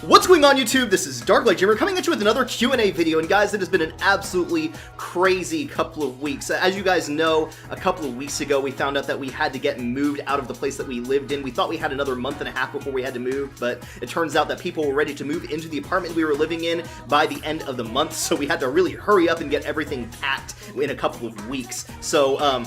What's going on YouTube? This is Darklight coming at you with another Q&A video, and guys, it has been an absolutely crazy couple of weeks. As you guys know, a couple of weeks ago we found out that we had to get moved out of the place that we lived in. We thought we had another month and a half before we had to move, but it turns out that people were ready to move into the apartment we were living in by the end of the month, so we had to really hurry up and get everything packed in a couple of weeks. So,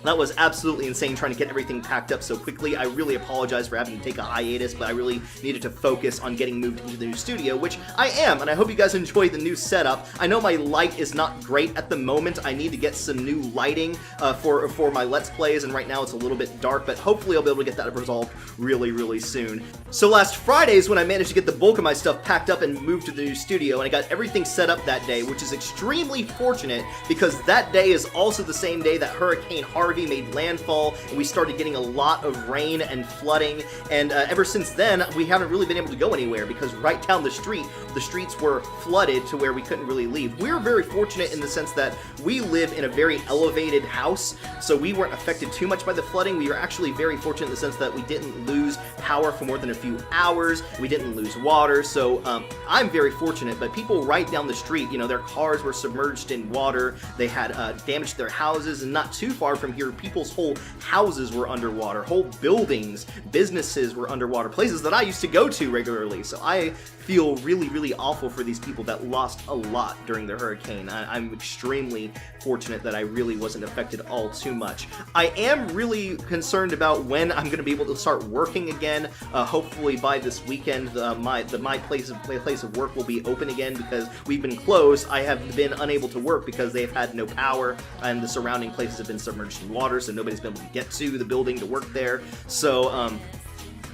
that was absolutely insane trying to get everything packed up so quickly. I really apologize for having to take a hiatus, but I really needed to focus on getting moved into the new studio, which I am, and I hope you guys enjoy the new setup. I know my light is not great at the moment. I need to get some new lighting for my Let's Plays, and right now it's a little bit dark, but hopefully I'll be able to get that resolved really soon. So last Friday is when I managed to get the bulk of my stuff packed up and moved to the new studio, and I got everything set up that day, which is extremely fortunate because that day is also the same day that Hurricane Harvey made landfall, and we started getting a lot of rain and flooding, and ever since then we haven't really been able to go anywhere because right down the streets were flooded to where we couldn't really leave. We're very fortunate in the sense that we live in a very elevated house, so we weren't affected too much by the flooding. We were actually very fortunate in the sense that we didn't lose power for more than a few hours, we didn't lose water, so I'm very fortunate. But people right down the street, you know, their cars were submerged in water, they had damaged their houses, and not too far from here people's whole houses were underwater, whole buildings, businesses were underwater, places that I used to go to regularly. So I feel really awful for these people that lost a lot during the hurricane. I'm extremely fortunate that I really wasn't affected all too much. I am really concerned about when I'm going to be able to start working again. Hopefully by this weekend, my place of work will be open again because we've been closed. I have been unable to work because they've had no power and the surrounding places have been submerged in water, so nobody's been able to get to the building to work there. So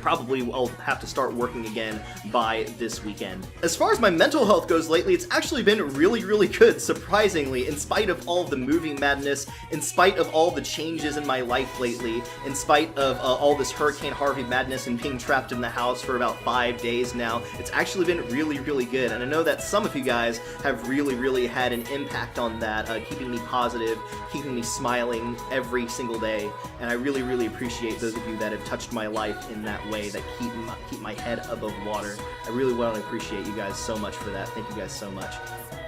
probably I'll have to start working again by this weekend. As far as my mental health goes lately, it's actually been really good, surprisingly, in spite of all of the moving madness, in spite of all the changes in my life lately, in spite of all this Hurricane Harvey madness and being trapped in the house for about 5 days now. It's actually been really good, and I know that some of you guys have really had an impact on that, keeping me positive, keeping me smiling every single day, and I really appreciate those of you that have touched my life in that way, that keep my head above water. I really want to appreciate you guys so much for that. Thank you guys so much.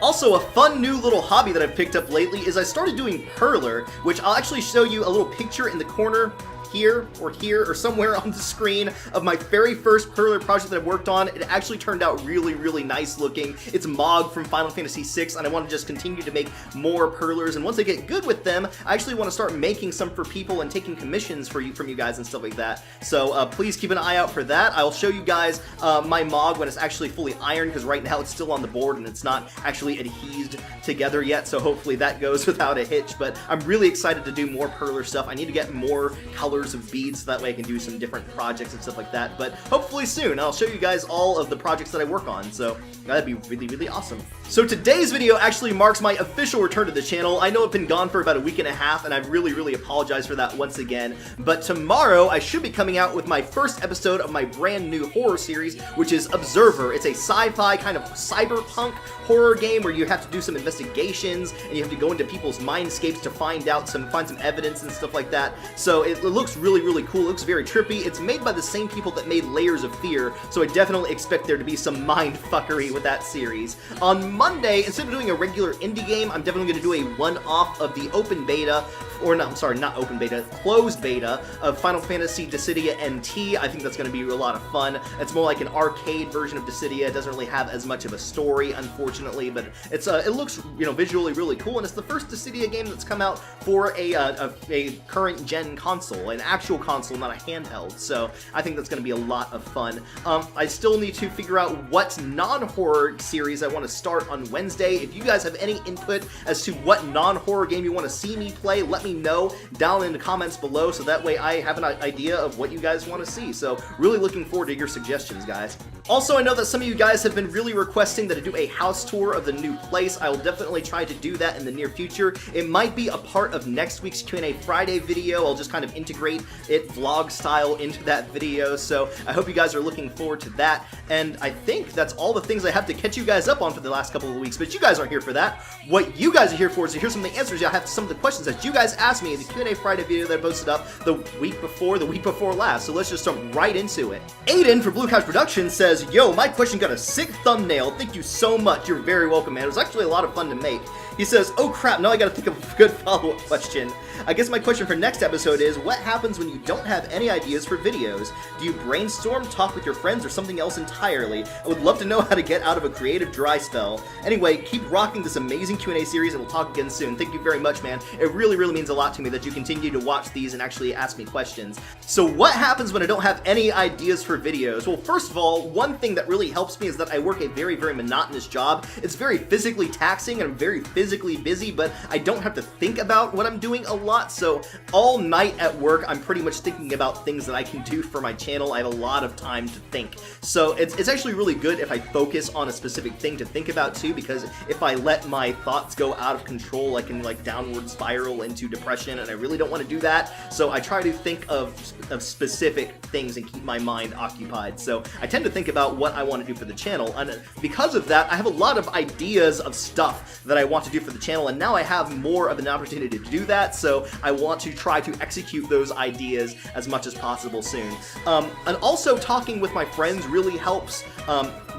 Also, a fun new little hobby that I've picked up lately is I started doing perler, which I'll actually show you a little picture in the corner here or somewhere on the screen of my very first perler project that I've worked on. It actually turned out really nice looking. It's Mog from Final Fantasy VI, and I want to just continue to make more perlers, and once I get good with them, I actually want to start making some for people and taking commissions from you guys and stuff like that. So please keep an eye out for that. I'll show you guys my Mog when it's actually fully ironed, because right now it's still on the board and it's not actually adhesed together yet, so hopefully that goes without a hitch. But I'm really excited to do more perler stuff. I need to get more colors of beads so that way I can do some different projects and stuff like that, but hopefully soon I'll show you guys all of the projects that I work on, so that'd be really awesome. So today's video actually marks my official return to the channel. I know I've been gone for about a week and a half, and I really apologize for that once again, but tomorrow I should be coming out with my first episode of my brand new horror series, which is Observer. It's a sci-fi kind of cyberpunk horror game where you have to do some investigations and you have to go into people's mindscapes to find some evidence and stuff like that. So it looks really cool. It looks very trippy. It's made by the same people that made Layers of Fear, so I definitely expect there to be some mind fuckery with that series. On Monday, instead of doing a regular indie game, I'm definitely going to do a one-off of the open beta, or no, I'm sorry, not open beta, closed beta of Final Fantasy Dissidia NT. I think that's going to be a lot of fun. It's more like an arcade version of Dissidia. It doesn't really have as much of a story, unfortunately, but it looks, you know, visually really cool, and it's the first Dissidia game that's come out for a current gen console, an actual console, not a handheld, so I think that's going to be a lot of fun. I still need to figure out what non-horror series I want to start on Wednesday. If you guys have any input as to what non-horror game you want to see me play, let me know down in the comments below, so that way I have an idea of what you guys want to see. So really looking forward to your suggestions, guys. Also, I know that some of you guys have been really requesting that I do a house tour of the new place. I will definitely try to do that in the near future. It might be a part of next week's Q&A Friday video. I'll just kind of integrate it vlog style into that video, so I hope you guys are looking forward to that. And I think that's all the things I have to catch you guys up on for the last couple of weeks, but you guys aren't here for that. What you guys are here for is to hear some of the answers I have to some of the questions that you guys just asked me in the Q&A Friday video that I posted up the week before last. So let's just jump right into it. Aiden from Blue Couch Productions says, yo, my question got a sick thumbnail. Thank you so much. You're very welcome, man. It was actually a lot of fun to make. He says, oh crap, now I gotta think of a good follow-up question. I guess my question for next episode is, what happens when you don't have any ideas for videos? Do you brainstorm, talk with your friends, or something else entirely? I would love to know how to get out of a creative dry spell. Anyway, keep rocking this amazing Q&A series, and we'll talk again soon. Thank you very much, man. It really, really means a lot to me that you continue to watch these and actually ask me questions. So what happens when I don't have any ideas for videos? Well, first of all, one thing that really helps me is that I work a very, very monotonous job. It's very physically taxing, and I'm very physically busy, but I don't have to think about what I'm doing a lot, so all night at work I'm pretty much thinking about things that I can do for my channel. I have a lot of time to think. So it's actually really good if I focus on a specific thing to think about too, because if I let my thoughts go out of control, I can like downward spiral into depression, and I really don't want to do that. So I try to think of specific things and keep my mind occupied. So I tend to think about what I want to do for the channel, and because of that I have a lot of ideas of stuff that I want to do for the channel, and now I have more of an opportunity to do that, so I want to try to execute those ideas as much as possible soon. And also talking with my friends really helps.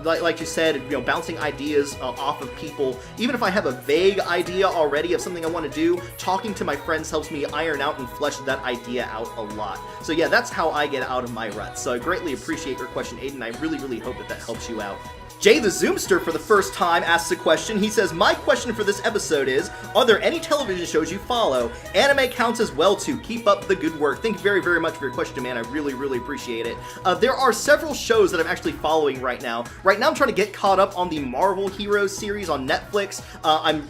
Like you said, you know, bouncing ideas off of people. Even if I have a vague idea already of something I want to do, talking to my friends helps me iron out and flesh that idea out a lot. So yeah, that's how I get out of my ruts. So I greatly appreciate your question, Aiden. I really, really hope that helps you out. Jay the Zoomster for the first time asks a question. He says, my question for this episode is, are there any television shows you follow? Anime counts as well too. Keep up the good work. Thank you very, very much for your question, man. I really, really appreciate it. There are several shows that I'm actually following right now. Right now I'm trying to get caught up on the Marvel Heroes series on Netflix.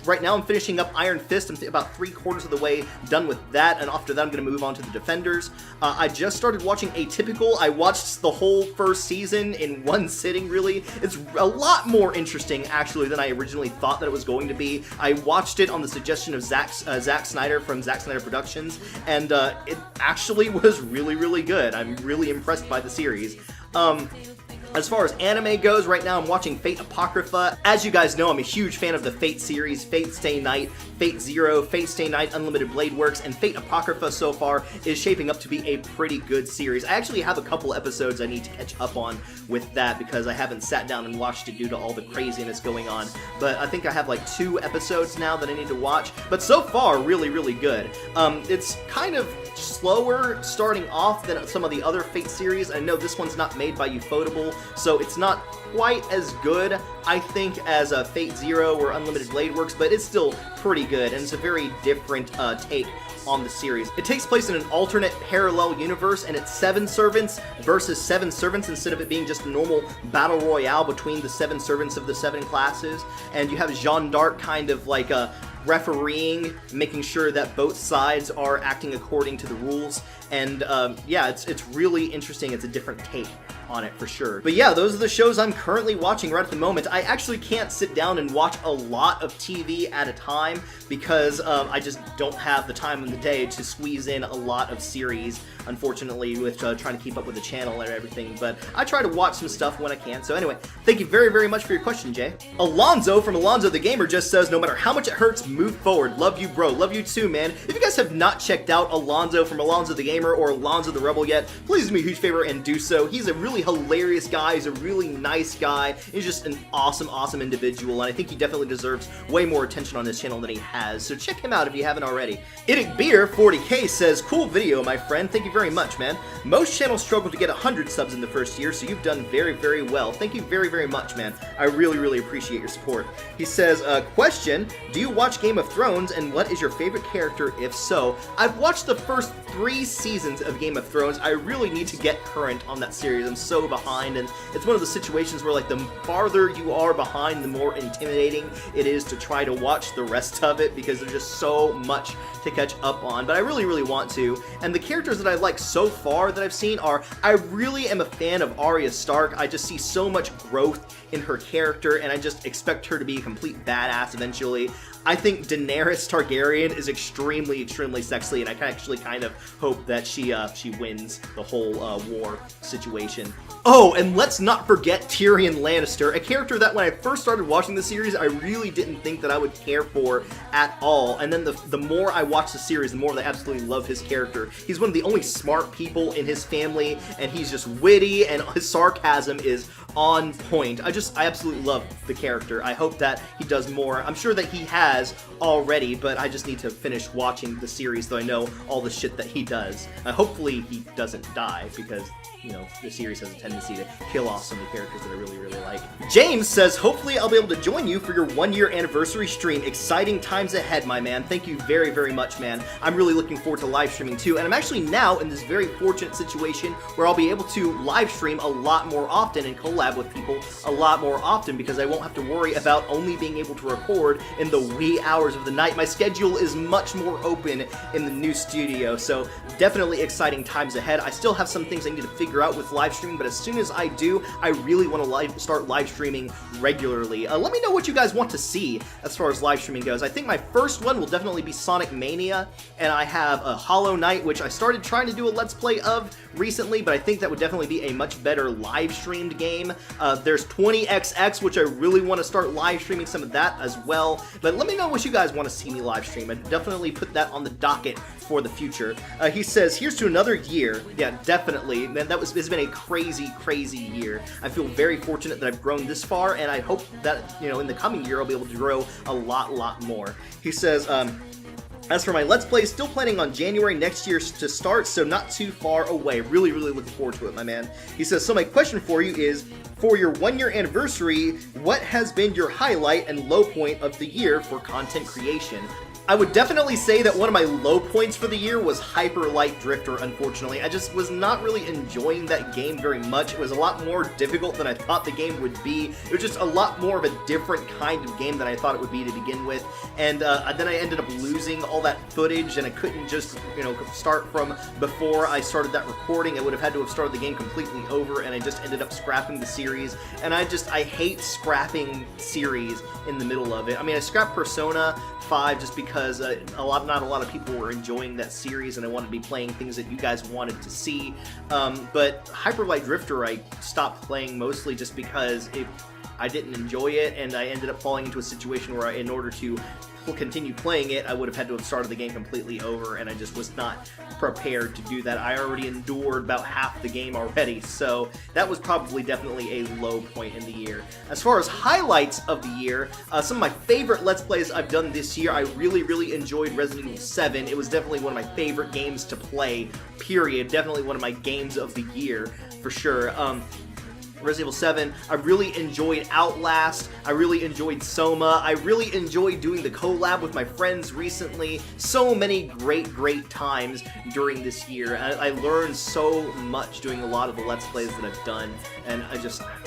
Right now I'm finishing up Iron Fist. I'm about 3/4 of the way done with that, and after that I'm going to move on to the Defenders. I just started watching Atypical. I watched the whole first season in one sitting, really. It's a lot more interesting, actually, than I originally thought that it was going to be. I watched it on the suggestion of Zack Snyder from Zack Snyder Productions, and it actually was really, really good. I'm really impressed by the series. As far as anime goes, right now I'm watching Fate Apocrypha. As you guys know, I'm a huge fan of the Fate series, Fate Stay Night, Fate Zero, Fate Stay Night, Unlimited Blade Works, and Fate Apocrypha so far is shaping up to be a pretty good series. I actually have a couple episodes I need to catch up on with that because I haven't sat down and watched it due to all the craziness going on. But I think I have like 2 episodes now that I need to watch. But so far, really, really good. It's kind of slower starting off than some of the other Fate series. I know this one's not made by Ufotable, so it's not quite as good, I think, as Fate Zero or Unlimited Blade Works, but it's still pretty good, and it's a very different take on the series. It takes place in an alternate parallel universe, and it's 7 servants versus 7 servants instead of it being just a normal battle royale between the 7 servants of the 7 classes. And you have Jeanne d'Arc kind of like refereeing, making sure that both sides are acting according to the rules. And yeah, it's really interesting. It's a different take on it for sure. But yeah, those are the shows I'm currently watching right at the moment. I actually can't sit down and watch a lot of TV at a time because I just don't have the time in the day to squeeze in a lot of series, unfortunately, with trying to keep up with the channel and everything. But I try to watch some stuff when I can. So anyway, thank you very, very much for your question, Jay. Alonzo from Alonzo the Gamer just says, no matter how much it hurts, move forward. Love you, bro. Love you too, man. If you guys have not checked out Alonzo from Alonzo the Gamer or Alonzo the Rebel yet, please do me a huge favor and do so. He's a really hilarious guy. He's a really nice guy. He's just an awesome, awesome individual, and I think he definitely deserves way more attention on his channel than he has. So check him out if you haven't already. Idic Beer 40K says, cool video, my friend. Thank you very much, man. Most channels struggle to get 100 subs in the first year, so you've done very, very well. Thank you very, very much, man. I really, really appreciate your support. He says, question, do you watch Game of Thrones, and what is your favorite character, if so? I've watched the first 3 seasons of Game of Thrones. I really need to get current on that series. I'm so behind, and it's one of the situations where, like, the farther you are behind, the more intimidating it is to try to watch the rest of it, because there's just so much to catch up on. But I really, really want to, and the characters that I like so far that I've seen are, I really am a fan of Arya Stark. I just see so much growth in her character, and I just expect her to be a complete badass eventually. I think Daenerys Targaryen is extremely, extremely sexy, and I actually kind of hope that she wins the whole war situation. Oh, and let's not forget Tyrion Lannister, a character that when I first started watching the series, I really didn't think that I would care for at all. And then the more I watch the series, the more I absolutely love his character. He's one of the only smart people in his family, and he's just witty, and his sarcasm is on point. I absolutely love the character. I hope that he does more. I'm sure that he has already, but I just need to finish watching the series so I know all the shit that he does. Hopefully he doesn't die, because, you know, the series has a tendency to kill off some of the characters that I really, really like. James says, hopefully I'll be able to join you for your 1-year anniversary stream. Exciting times ahead, my man. Thank you very, very much, man. I'm really looking forward to live streaming too, and I'm actually now in this very fortunate situation where I'll be able to live stream a lot more often and collab with people a lot more often, because I won't have to worry about only being able to record in the wee hours of the night. My schedule is much more open in the new studio, so definitely exciting times ahead. I still have some things I need to figure out with live streaming, but as soon as I do, I really want to start live streaming regularly. Let me know what you guys want to see as far as live streaming goes. I think my first one will definitely be Sonic Mania, and I have a Hollow Knight, which I started trying to do a Let's Play of recently, but I think that would definitely be a much better live streamed game. There's 20XX, which I really want to start live streaming some of that as well, but let me know what you guys want to see me live stream. I'd definitely put that on the docket for the future. He says, here's to another year. Yeah, definitely. Man, it's been a crazy, crazy year. I feel very fortunate that I've grown this far, and I hope that, you know, in the coming year I'll be able to grow a lot more. He says, as for my Let's Play, still planning on January next year to start, so not too far away. Really, really looking forward to it, my man. He says, so my question for you is, for your 1-year anniversary, what has been your highlight and low point of the year for content creation? I would definitely say that one of my low points for the year was Hyper Light Drifter, unfortunately. I just was not really enjoying that game very much. It was a lot more difficult than I thought the game would be. It was just a lot more of a different kind of game than I thought it would be to begin with. And then I ended up losing all that footage, and I couldn't just, you know, start from before I started that recording. I would have had to have started the game completely over, and I just ended up scrapping the series. And I hate scrapping series in the middle of it. I mean, I scrapped Persona 5 just because not a lot of people were enjoying that series, and I wanted to be playing things that you guys wanted to see. But Hyper Light Drifter I stopped playing mostly just because I didn't enjoy it, and I ended up falling into a situation where in order to continue playing it, I would have had to have started the game completely over, and I just was not prepared to do that. I already endured about half the game already, so that was probably definitely a low point in the year. As far as highlights of the year, some of my favorite Let's Plays I've done this year, I really, really enjoyed Resident Evil 7. It was definitely one of my favorite games to play, period. Definitely one of my games of the year, for sure. Resident Evil 7, I really enjoyed Outlast, I really enjoyed Soma, I really enjoyed doing the collab with my friends recently. So many great times during this year. I learned so much doing a lot of the Let's Plays that I've done, and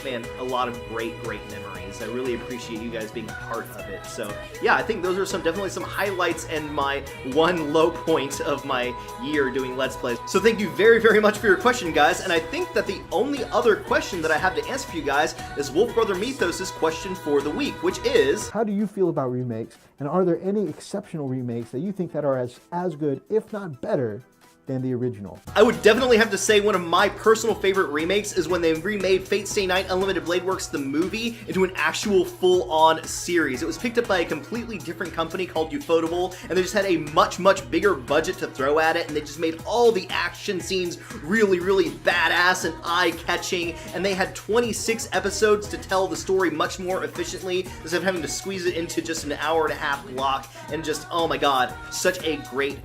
man, a lot of great memories. I really appreciate you guys being a part of it. So yeah, I think those are definitely some highlights and my one low point of my year doing Let's Plays. So thank you very much for your question, guys, and I think that the only other question that I have to answer for you guys is Wolf Brother Mythos' question for the week, which is, how do you feel about remakes, and are there any exceptional remakes that you think that are as good, if not better, than the original? I would definitely have to say one of my personal favorite remakes is when they remade Fate Stay Night Unlimited Blade Works the movie into an actual full-on series. It was picked up by a completely different company called Ufotable, and they just had a much bigger budget to throw at it, and they just made all the action scenes really badass and eye-catching, and they had 26 episodes to tell the story much more efficiently instead of having to squeeze it into just an hour-and-a-half block, and just, oh my god, such a great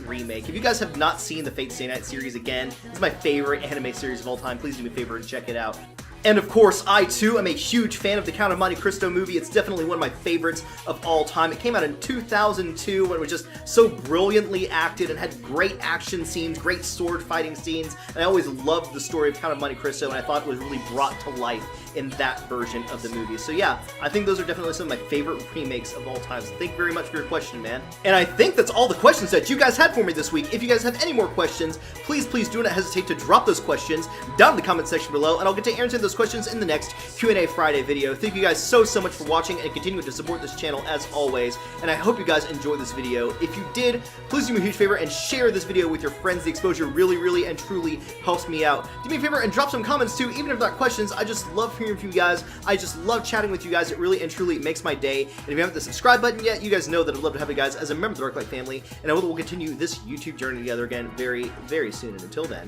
remake. If you guys have not seen the Fate Stay Night series, again, it's my favorite anime series of all time. Please do me a favor and check it out. And of course, I too am a huge fan of the Count of Monte Cristo movie. It's definitely one of my favorites of all time. It came out in 2002 when it was just so brilliantly acted and had great action scenes, great sword fighting scenes. And I always loved the story of Count of Monte Cristo, and I thought it was really brought to life in that version of the movie. So yeah, I think those are definitely some of my favorite remakes of all time. So thank you very much for your question, man. And I think that's all the questions that you guys had for me this week. If you guys have any more questions, please do not hesitate to drop those questions down in the comment section below, and I'll get to answering those those questions in the next Q&A Friday video. Thank you guys so much for watching and continuing to support this channel as always, and I hope you guys enjoyed this video. If you did, please do me a huge favor and share this video with your friends. The exposure really and truly helps me out. Do me a favor and drop some comments too, even if not questions. I just love hearing from you guys. I just love chatting with you guys. It really and truly makes my day. And if you haven't hit the subscribe button yet, you guys know that I'd love to have you guys as a member of the Darklight family, and I hope we'll continue this YouTube journey together again very soon. And until then,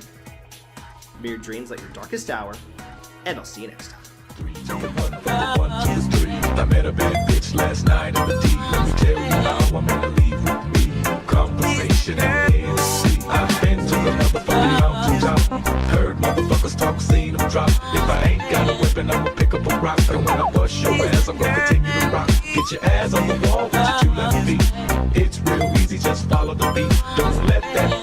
may your dreams like your darkest hour, and I'll see you next time. 3, 2, 1, 1, 2, 3. I met a bad bitch last night in the deep. Let me tell you how I'm gonna leave with me. Conversation and Hennessy. I've been to the motherfucking mountaintop. Heard motherfuckers talk, seen them drop. If I ain't got a weapon, I'ma pick up a rock. And when I bust your ass, I'm gonna continue to rock. Get your ass on the wall with your 2 left feet. It's real easy, just follow the beat. Don't let that